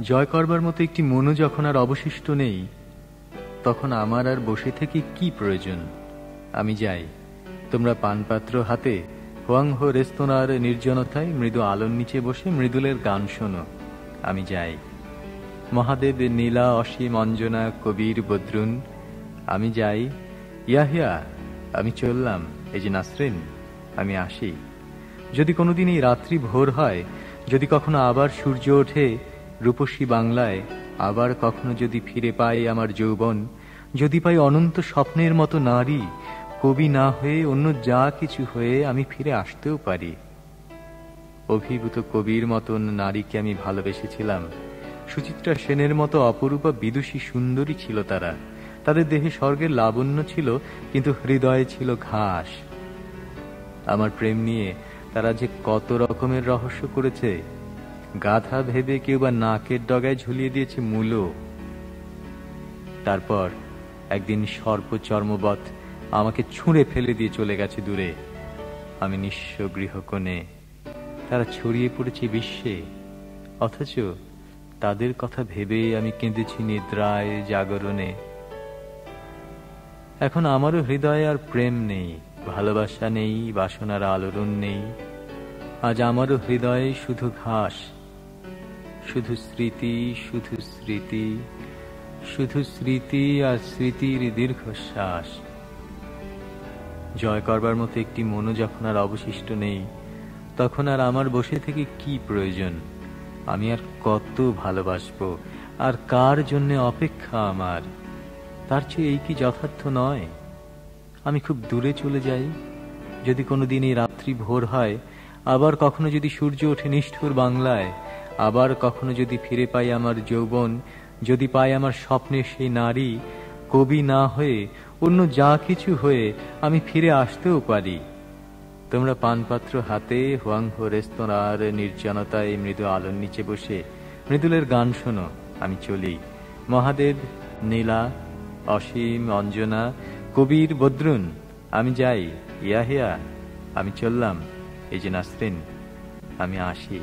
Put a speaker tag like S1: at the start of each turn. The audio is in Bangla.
S1: জয় করবার মতো একটি মনও যখন আর অবশিষ্ট নেই, তখন আমার আর বসে থেকে কি প্রয়োজন? আমি যাই। তোমরা পানপাত্র হাতে হোয়াংহো রেস্তোরাঁর নির্জনতায় মৃদু আলোর নিচে বসে মৃদুলের গান শোনো। আমি যাই। মহাদেব, নীলা, অসীম, অঞ্জনা, কবির, বদ্রুন, আমি যাই। ইয়াহিয়া, আমি চললাম। এই যে নাসরিন, আমি আসি। যদি কোনোদিন এই রাত্রি ভোর হয়, যদি কখনো আবার সূর্য ওঠে রূপসী বাংলায়, আবার কখনো যদি ফিরে পাই আমার যৌবন, যদি পাই অনন্ত স্বপ্নের মতো নারী, কবি না হয়ে অন্য যা কিছু হয়ে আমি ফিরে আসতেও পারি। অভিভূত কবির মতন নারীকে আমি ভালোবেসেছিলাম। সুচিত্রা সেনের মতো অপরূপা বিদুষী সুন্দরী ছিল তারা। তাদের দেহে স্বর্গের লাবণ্য ছিল, কিন্তু হৃদয়ে ছিল ঘাস। আমার প্রেম নিয়ে তারা যে কত রকমের রহস্য করেছে। গাধা ভেবে কেউ বা নাকের ডগায় ঝুলিয়ে দিয়েছে মূলো। তারপর একদিন সর্পচর্মবৎ আমাকে ছুঁড়ে ফেলে দিয়ে চলে গেছে দূরে। আমি নিঃস্ব গৃহকোণে, তারা ছড়িয়ে পড়েছে বিশ্বে। অথচ তাদের কথা ভেবে আমি কেঁদেছি নিদ্রায়, জাগরণে। এখন আমারও হৃদয়ে আর প্রেম নেই, ভালোবাসা নেই, বাসনার আলোড়ন নেই। আজ আমারও হৃদয়ে শুধু ঘাস, শুধু স্মৃতি, শুধু স্মৃতি, শুধু স্মৃতি আর স্মৃতির দীর্ঘশ্বাস। জয় করবার মতো একটি মনও যখন আর অবশিষ্ট নেই, তখন আর আমার বসে থেকে কি প্রয়োজন? আমি আর কত ভালোবাসবো, আর কার জন্য অপেক্ষা আমার? তার চেয়ে এই কি যথার্থ নয়? আমি খুব দূরে চলে যাই। যদি কোনোদিন এই রাত্রি ভোর হয়, আবার কখনো যদি সূর্য ওঠে নিষ্ঠুর বাংলায়, আবার কখনো যদি ফিরে পাই আমার যৌবন, যদি পাই আমার স্বপ্নের সেই নারী, কবি না হয়ে অন্য যা কিছু হয়ে আমি ফিরে আসতেও পারি। তোমরা পানপাত্র হাতে হোয়াংহো রেস্তোরাঁর নির্জনতায় মৃদু আলোর নিচে বসে মৃদুলের গান শোনো। আমি চলি। মহাদেব, নীলা, অসীম, অঞ্জনা, কবির, বদ্রুন, আমি যাই। ইয়াহিয়া, আমি চললাম। এই যে নাসরিন, আমি আসি।